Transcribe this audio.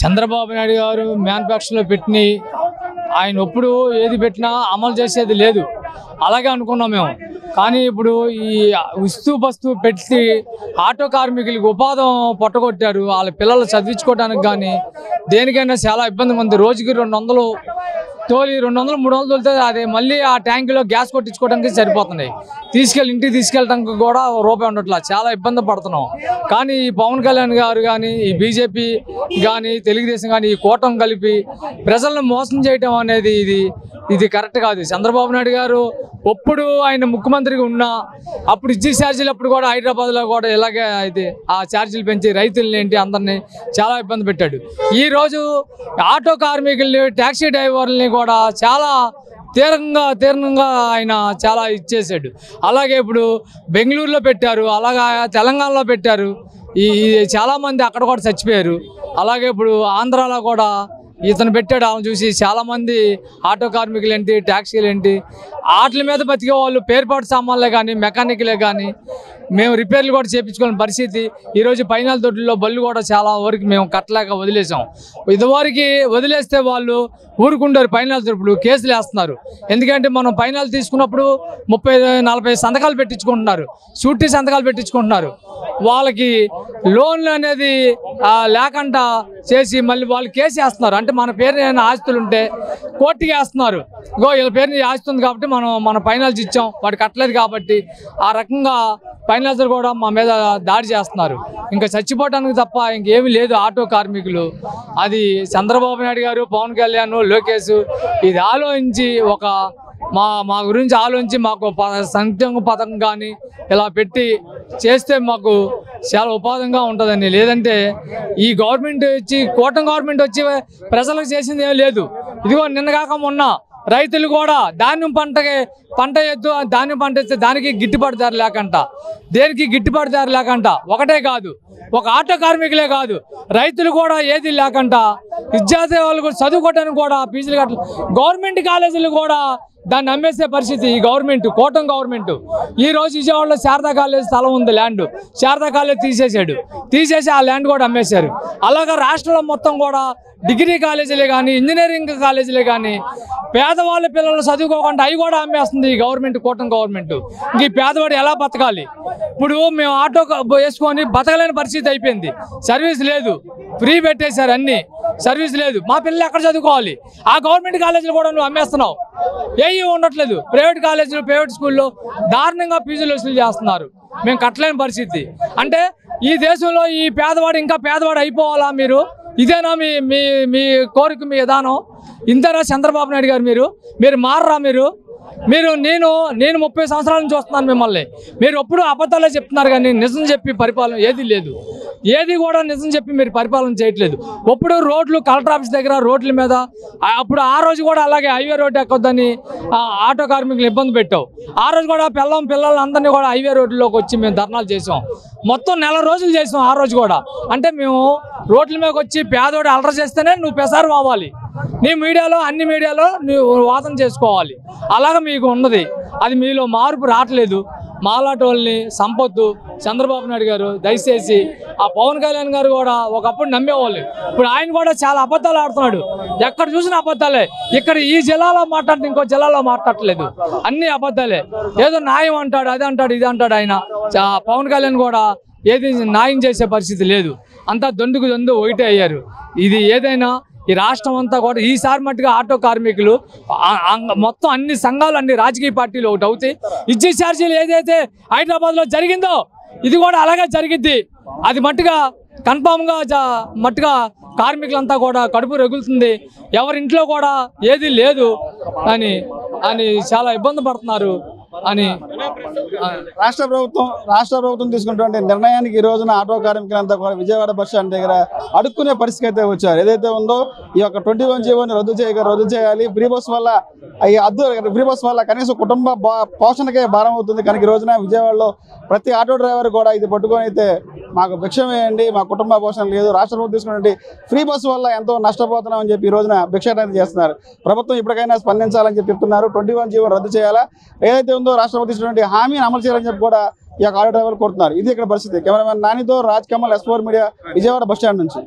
చంద్రబాబు నాయుడు గారు మ్యానుఫ్యాక్చర్లో పెట్టిన ఆయన ఎప్పుడు ఏది పెట్టినా అమలు చేసేది లేదు అలాగే అనుకున్నాం మేము. కానీ ఇప్పుడు ఈ వస్తు పెట్టి ఆటో కార్మికులకు ఉపాధి పొట్టగొట్టారు. వాళ్ళ పిల్లలు చదివించుకోవడానికి కానీ దేనికైనా చాలా ఇబ్బందిగా ఉంది. రోజుకి 200 తోలి 200-300 తోలితే అది మళ్ళీ ఆ ట్యాంకులో గ్యాస్ కొట్టించుకోవడానికి సరిపోతున్నాయి. ఇంటికి తీసుకెళ్ళడానికి కూడా రూపాయి ఉండట్లా, చాలా ఇబ్బంది పడుతున్నాం. కానీ ఈ పవన్ కళ్యాణ్ గారు కానీ ఈ బీజేపీ కానీ తెలుగుదేశం కానీ ఈ కూటమి కలిపి ప్రజలను మోసం చేయటం అనేది ఇది కరెక్ట్ కాదు. చంద్రబాబు నాయుడు గారు ఎప్పుడు ఆయన ముఖ్యమంత్రిగా ఉన్నా అప్పుడు ఇచ్చే ఛార్జీలు అప్పుడు కూడా హైదరాబాద్లో కూడా ఇలాగే అయితే ఆ ఛార్జీలు పెంచి రైతులని ఏంటి అందరినీ చాలా ఇబ్బంది పెట్టాడు. ఈరోజు ఆటో కార్మికుల్ని ట్యాక్సీ డ్రైవర్లని కూడా చాలా తీవ్రంగా ఆయన చాలా ఇచ్చేసాడు. అలాగే ఇప్పుడు బెంగళూరులో పెట్టారు, అలాగా తెలంగాణలో పెట్టారు. చాలామంది అక్కడ కూడా చచ్చిపోయారు. అలాగే ఇప్పుడు ఆంధ్రాలో కూడా ఇతను పెట్టాడు. ఆమె చూసి చాలామంది ఆటో కార్మికులు ఏంటి ట్యాక్సీలు ఏంటి వాటి మీద బతికే వాళ్ళు పేరుపాటు సామాన్లే కానీ మెకానిక్లే కానీ మేము రిపేర్లు కూడా చేయించుకోని పరిస్థితి. ఈరోజు పైనాల దొడ్లలో బళ్ళు కూడా చాలా వరకు మేము కట్టలేక వదిలేసాం. ఇదివరకు వదిలేస్తే వాళ్ళు ఊరుకుంటారు, పైనాల దొడ్లు కేసులు వేస్తున్నారు. ఎందుకంటే మనం పైనాలు తీసుకున్నప్పుడు 30-40 సంతకాలు పెట్టించుకుంటున్నారు, షూరిటీ సంతకాలు పెట్టించుకుంటున్నారు. వాళ్ళకి లోన్లు అనేది లేకుండా చేసి మళ్ళీ వాళ్ళు కేసు వేస్తున్నారు. అంటే మన పేరు ఏమైనా ఆస్తులు ఉంటే కోర్టుకి వేస్తున్నారు. వీళ్ళ పేరుని ఆస్తి ఉంది కాబట్టి మన ఫైనాల్స్ ఇచ్చాం, వాడు కట్టలేదు కాబట్టి ఆ రకంగా ఫైనాల్స్ కూడా మా మీద దాడి చేస్తున్నారు. ఇంకా చచ్చిపోవడానికి తప్ప ఇంకేమీ లేదు. ఆటో కార్మికులు అది చంద్రబాబు నాయుడు గారు, పవన్ కళ్యాణ్, లోకేష్ ఇది ఆలోచించి మా గురించి ఆలోచించి మాకు సంక్షేమ పథకం కానీ ఇలా పెట్టి చేస్తే మాకు చాలా ఉపాధంగా ఉంటుందని. లేదంటే ఈ గవర్నమెంట్ వచ్చి కూటమి గవర్నమెంట్ వచ్చి ప్రజలకు చేసింది ఏం లేదు. ఇదిగో నిన్నగాక మొన్న రైతులు కూడా ధాన్యం పంట ఎద్దు ధాన్యం పంట ఇస్తే దానికి గిట్టుబాటు ధర లేకంట, దేనికి గిట్టుబాటు ధర లేకంట. ఒకటే కాదు, ఒక ఆటో కార్మికులే కాదు, రైతులు కూడా ఏది లేకంట విద్యార్థి వాళ్ళు కూడా చదువుకోవడానికి కూడా ఫీజులు కట్ట. గవర్నమెంట్ కాలేజీలు కూడా దాన్ని అమ్మేసే పరిస్థితి ఈ గవర్నమెంట్, కూటమి గవర్నమెంట్. ఈ రోజు విజయవాడలో శారదా కాలేజ్ స్థలం ఉంది, ల్యాండ్ శారదా కాలేజ్ తీసేసి ఆ ల్యాండ్ కూడా అమ్మేశారు. అలాగా రాష్ట్రంలో మొత్తం కూడా డిగ్రీ కాలేజీలే కానీ ఇంజనీరింగ్ కాలేజీలే కానీ పేదవాళ్ళ పిల్లలు చదువుకోకుండా అవి కూడా అమ్మేస్తుంది ఈ గవర్నమెంట్, కూటమి గవర్నమెంట్. ఇంక ఈ పేదవాడు ఎలా బతకాలి? ఇప్పుడు మేము ఆటో వేసుకొని బతకలేని పరిస్థితి అయిపోయింది. సర్వీస్ లేదు, ఫ్రీ పెట్టేశారు, అన్ని సర్వీస్ లేదు. మా పిల్లలు ఎక్కడ చదువుకోవాలి? ఆ గవర్నమెంట్ కాలేజీలు కూడా నువ్వు అమ్మేస్తున్నావు, ఏవి ఉండట్లేదు. ప్రైవేట్ కాలేజీలు ప్రైవేట్ స్కూల్లో దారుణంగా ఫీజులు వసూలు చేస్తున్నారు. మేము కట్టలేని పరిస్థితి. అంటే ఈ దేశంలో ఈ పేదవాడు ఇంకా పేదవాడు అయిపోవాలా? ఇదేనా మీ కోరిక, మీ విధానం? ఇంతేనా చంద్రబాబు నాయుడు గారు? మీరు మారరా? నేను 30 సంవత్సరాల నుంచి వస్తున్నాను మిమ్మల్ని. మీరు ఎప్పుడు అబద్ధాలే చెప్తున్నారు కానీ నిజం చెప్పి పరిపాలన ఏది లేదు. ఏది కూడా నిజం చెప్పి మీరు పరిపాలన చేయట్లేదు. ఎప్పుడు రోడ్లు కలెక్టర్ ఆఫీస్ దగ్గర రోడ్ల మీద అప్పుడు ఆ రోజు కూడా అలాగే హైవే రోడ్డు ఎక్కొద్దని ఆటో కార్మికులు ఇబ్బంది పెట్టావు. ఆ రోజు కూడా పిల్లలు అందరినీ కూడా హైవే రోడ్లోకి వచ్చి మేము ధర్నాలు చేసాం. మొత్తం 4 రోజులు చేసాం ఆ రోజు కూడా. అంటే మేము రోడ్ల మీదకి వచ్చి పేదోడు అలర చేస్తేనే నువ్వు పెసారు అవ్వాలి, నీ మీడియాలో అన్ని మీడియాలో నువ్వు వాదన చేసుకోవాలి. అలాగ మీకు ఉన్నది. అది మీలో మార్పు రావట్లేదు. మాలాంటి వాళ్ళని సంపొద్దు. చంద్రబాబు నాయుడు గారు దయచేసి ఆ పవన్ కళ్యాణ్ గారు కూడా ఒకప్పుడు నమ్మేవాళ్ళు, ఇప్పుడు ఆయన కూడా చాలా అబద్ధాలు ఆడుతున్నాడు. ఎక్కడ చూసినా అబద్ధాలే. ఇక్కడ ఈ జిల్లాలో మాట్లాడితే ఇంకో జిల్లాలో మాట్లాడట్లేదు, అన్ని అబద్ధాలే. ఏదో న్యాయం అంటాడు, అది అంటాడు, ఇది అంటాడు. ఆయన పవన్ కళ్యాణ్ కూడా ఏది న్యాయం చేసే పరిస్థితి లేదు. అంతా దొందు ఒకటే అయ్యారు. ఇది ఏదైనా ఈ రాష్ట్రం అంతా కూడా ఈసారి మట్టుగా ఆటో కార్మికులు మొత్తం అన్ని సంఘాలు అన్ని రాజకీయ పార్టీలు ఒకటి అవుతాయి. ఇచ్చే ఛార్జీలు ఏదైతే హైదరాబాద్లో జరిగిందో ఇది కూడా అలాగే జరిగిద్ది. అది మట్టుగా కన్ఫామ్గా మట్టుగా కార్మికులంతా కూడా కడుపు రగులుతుంది. ఎవరింట్లో కూడా ఏది లేదు అని చాలా ఇబ్బంది పడుతున్నారు అని రాష్ట్ర ప్రభుత్వం తీసుకున్నటువంటి నిర్ణయానికి ఈ రోజున ఆటో కార్మికులంతా కూడా విజయవాడ బస్ స్టాండ్ దగ్గర అడుక్కునే పరిస్థితి అయితే వచ్చారు. ఏదైతే ఉందో ఈ యొక్క 21 జీవోని రద్దు చేయాలి. ఫ్రీ బస్ వల్ల కనీసం కుటుంబ పోషణకే భారం అవుతుంది. కనుక ఈ రోజున విజయవాడలో ప్రతి ఆటో డ్రైవర్ కూడా ఇది పట్టుకొని అయితే మాకు భిక్ష వేయండి, మా కుటుంబ పోషణ లేదు, రాష్ట్ర ప్రభుత్వం తీసుకున్నటువంటి ఫ్రీ బస్సు వల్ల ఎంతో నష్టపోతున్నామని చెప్పి ఈ రోజున భిక్షాటన చేస్తున్నారు. ప్రభుత్వం ఇప్పటికైనా స్పందించాలని చెప్పి చెప్తున్నారు. 21 జీవో రద్దు చేయాలా, ఏదైతే ఉందో రాష్ట్ర ప్రభుత్వం తీసుకున్నటువంటి హామీని అమలు చేయాలని చెప్పి కూడా ఈ యొక్క ఆటో డ్రైవర్లు కోరుతున్నారు. ఇది ఇక్కడ పరిస్థితి. కెమెరామెన్ నానితో Raj Kamal, S4 media, Vijayawada bus stand నుంచి.